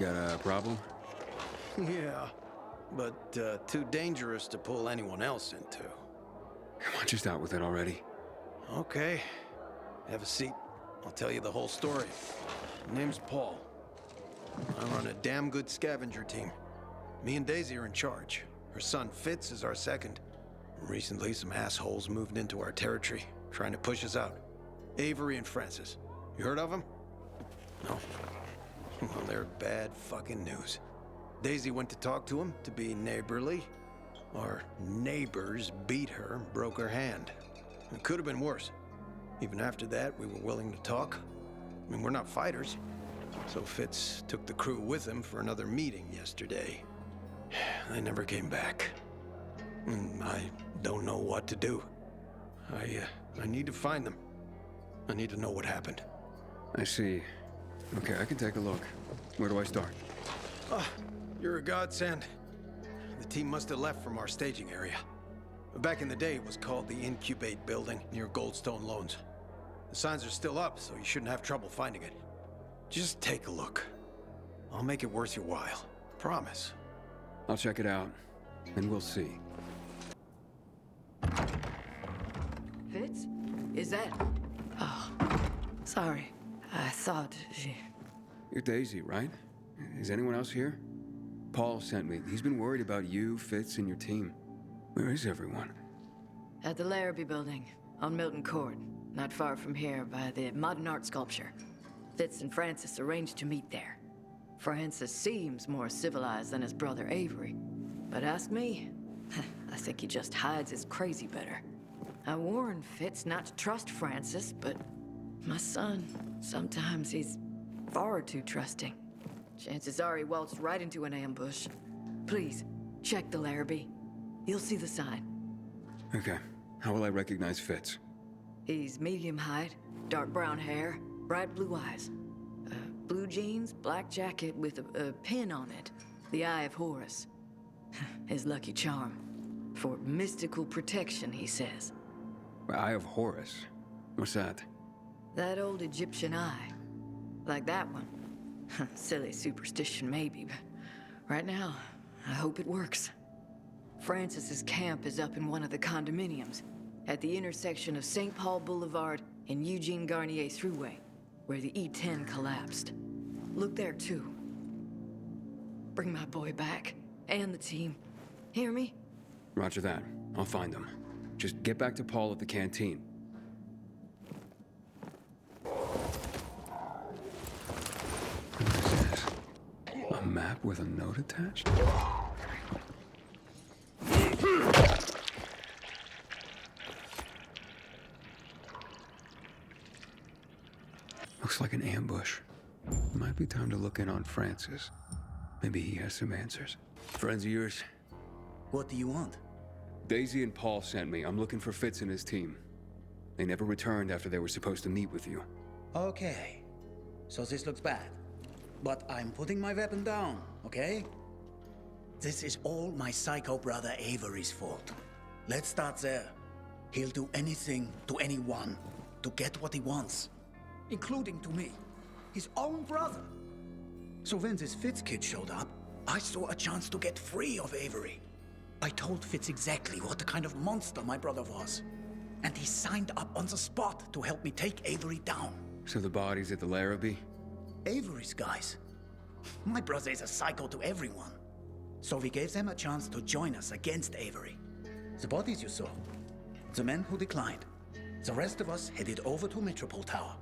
Got a problem? Yeah, but too dangerous to pull anyone else into. Come on, just out with it already. Okay, have a seat. I'll tell you the whole story. Name's Paul. I run a damn good scavenger team. Me and Daisy are in charge. Her son Fitz is our second. Recently, some assholes moved into our territory, trying to push us out. Avery and Francis. You heard of them? No. Well, they're bad fucking news. Daisy went to talk to him to be neighborly. Our neighbors beat her and broke her hand. It could have been worse. Even after that, we were willing to talk. I mean, we're not fighters. So Fitz took the crew with him for another meeting yesterday. They never came back. I don't know what to do. I need to find them. I need to know what happened. I see. Okay, I can take a look. Where do I start? You're a godsend. The team must have left from our staging area. Back in the day, it was called the Incubate Building near Goldstone Loans. The signs are still up, so you shouldn't have trouble finding it. Just take a look. I'll make it worth your while. Promise. I'll check it out, and we'll see. Fitz? Is that... Oh, sorry. I thought she... You're Daisy, right? Is anyone else here? Paul sent me. He's been worried about you, Fitz, and your team. Where is everyone? At the Larrabee Building, on Milton Court. Not far from here, by the modern art sculpture. Fitz and Francis arranged to meet there. Francis seems more civilized than his brother Avery. But ask me, I think he just hides his crazy better. I warned Fitz not to trust Francis, but my son, sometimes he's far too trusting. Chances are he waltzed right into an ambush. Please, check the Larrabee. You'll see the sign. Okay. How will I recognize Fitz? He's medium height, dark brown hair, bright blue eyes. Blue jeans, black jacket with a pin on it. The Eye of Horus. His lucky charm. For mystical protection, he says. Eye of Horus? What's that? That old Egyptian eye. Like that one. Silly superstition, maybe, but right now, I hope it works. Francis's camp is up in one of the condominiums, at the intersection of St. Paul Boulevard and Eugene Garnier Thruway, where the E10 collapsed. Look there, too. Bring my boy back, and the team. Hear me? Roger that. I'll find them. Just get back to Paul at the canteen. What is this? A map with a note attached? Looks like an ambush. Might be time to look in on Francis. Maybe he has some answers. Friends of yours? What do you want? Daisy and Paul sent me. I'm looking for Fitz and his team. They never returned after they were supposed to meet with you. Okay. So this looks bad. But I'm putting my weapon down, okay? This is all my psycho brother Avery's fault. Let's start there. He'll do anything to anyone to get what he wants. Including to me. His own brother. So when this Fitz kid showed up, I saw a chance to get free of Avery. I told Fitz exactly what the kind of monster my brother was. And he signed up on the spot to help me take Avery down. So the body's at the Larrabee? Avery's guys. My brother is a psycho to everyone. So we gave them a chance to join us against Avery. The bodies you saw. The men who declined. The rest of us headed over to Metropole Tower.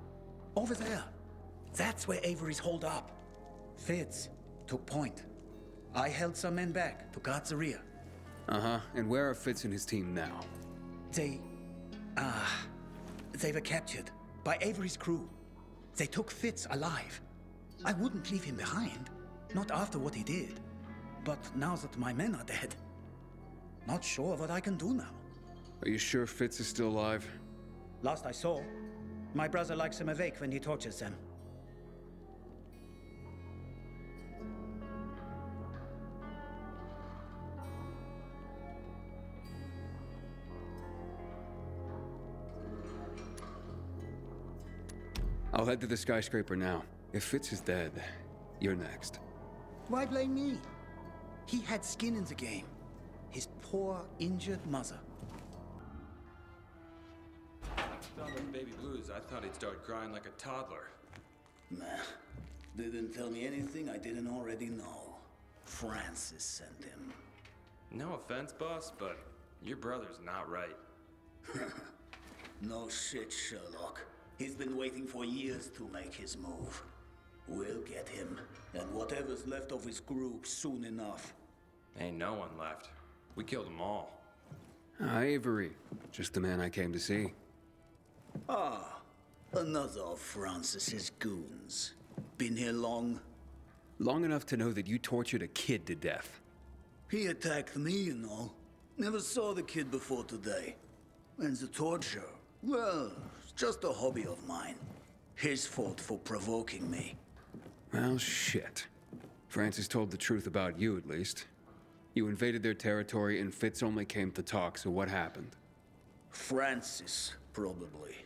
Over there. That's where Avery's holed up. Fitz took point. I held some men back to guard the rear. Uh-huh. And where are Fitz and his team now? They were captured by Avery's crew. They took Fitz alive. I wouldn't leave him behind. Not after what he did. But now that my men are dead, not sure what I can do now. Are you sure Fitz is still alive? Last I saw, my brother likes him awake when he tortures them. I'll head to the skyscraper now. If Fitz is dead, you're next. Why blame me? He had skin in the game. His poor, injured mother. Talking about baby blues, I thought he'd start crying like a toddler. Nah, didn't tell me anything I didn't already know. Francis sent him. No offense, boss, but your brother's not right. No shit, Sherlock. He's been waiting for years to make his move. We'll get him, and whatever's left of his group soon enough. Ain't no one left. We killed them all. Avery. Just the man I came to see. Ah, another of Francis's goons. Been here long? Long enough to know that you tortured a kid to death. He attacked me, you know. Never saw the kid before today. And the torture, well, it's just a hobby of mine. His fault for provoking me. Well, shit. Francis told the truth about you, at least. You invaded their territory and Fitz only came to talk, so what happened? Francis, probably.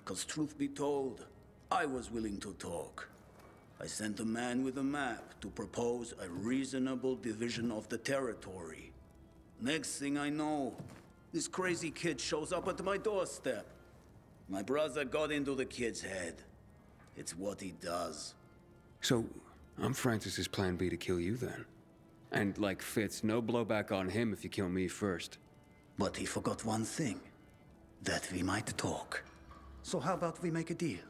'Cause truth be told, I was willing to talk. I sent a man with a map to propose a reasonable division of the territory. Next thing I know, this crazy kid shows up at my doorstep. My brother got into the kid's head. It's what he does. So, I'm Francis's plan B to kill you then. And like Fitz, no blowback on him if you kill me first. But he forgot one thing. That we might talk. So how about we make a deal?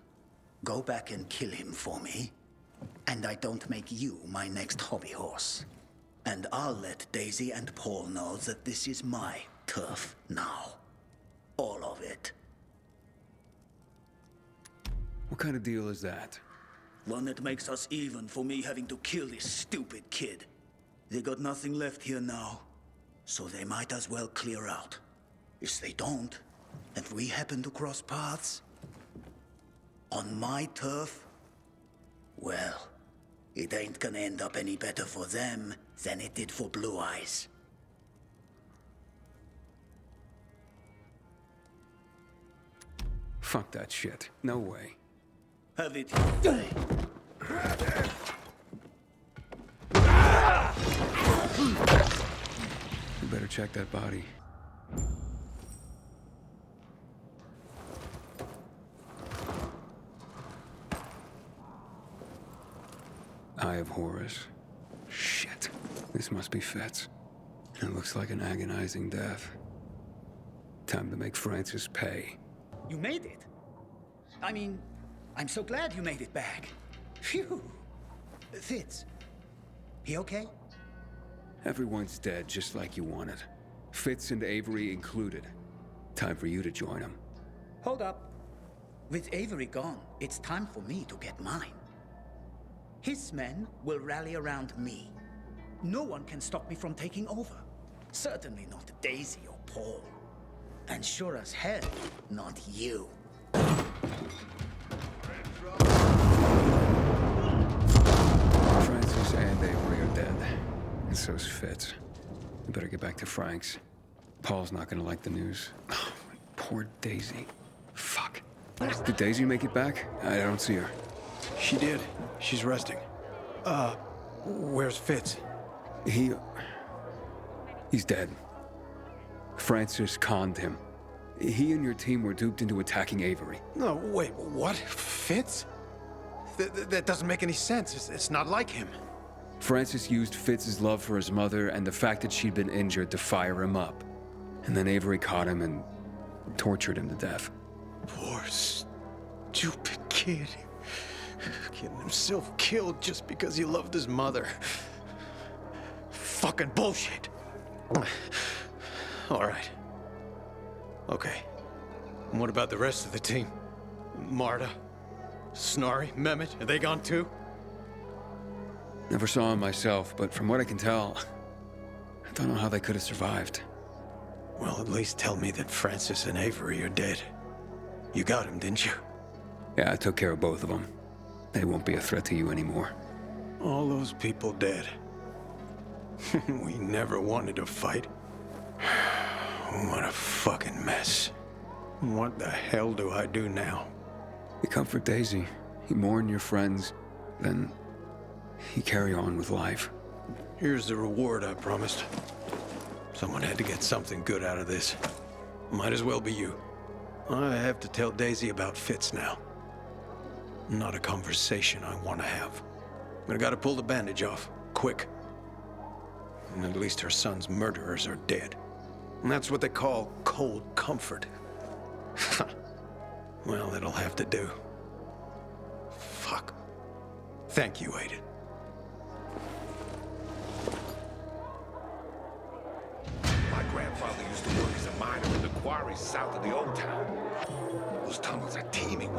Go back and kill him for me. And I don't make you my next hobby horse. And I'll let Daisy and Paul know that this is my turf now. All of it. What kind of deal is that? One that makes us even for me having to kill this stupid kid. They got nothing left here now. So they might as well clear out. If they don't, and we happen to cross paths on my turf, well, it ain't gonna end up any better for them than it did for Blue Eyes. Fuck that shit. No way. Have it your way. You better check that body. Eye of Horus. Shit. This must be Fitz. It looks like an agonizing death. Time to make Francis pay. You made it. I mean, I'm so glad you made it back. Phew. Fitz, he okay? Everyone's dead just like you wanted. Fitz and Avery included. Time for you to join them. Hold up. With Avery gone, it's time for me to get mine. His men will rally around me. No one can stop me from taking over. Certainly not Daisy or Paul. And sure as hell, not you. Francis and Avery are dead. And so's Fitz. We better get back to Frank's. Paul's not gonna like the news. Oh, poor Daisy. Fuck. Did Daisy make it back? I don't see her. She did. She's resting. Where's Fitz? He's dead. Francis conned him. He and your team were duped into attacking Avery. No, wait, what? Fitz? That doesn't make any sense. It's not like him. Francis used Fitz's love for his mother and the fact that she'd been injured to fire him up. And then Avery caught him and tortured him to death. Poor, stupid kid. Getting himself killed just because he loved his mother. Fucking bullshit. All right. Okay. And what about the rest of the team? Marta, Snarry, Mehmet, are they gone too? Never saw him myself, but from what I can tell, I don't know how they could have survived. Well, at least tell me that Francis and Avery are dead. You got him, didn't you? Yeah, I took care of both of them. They won't be a threat to you anymore. All those people dead. We never wanted to fight. What a fucking mess. What the hell do I do now? You comfort Daisy. You mourn your friends. Then you carry on with life. Here's the reward I promised. Someone had to get something good out of this. Might as well be you. I have to tell Daisy about Fitz now. Not a conversation I want to have. I gotta pull the bandage off, quick. And at least her son's murderers are dead. And that's what they call cold comfort. Well, it'll have to do. Fuck. Thank you, Aiden.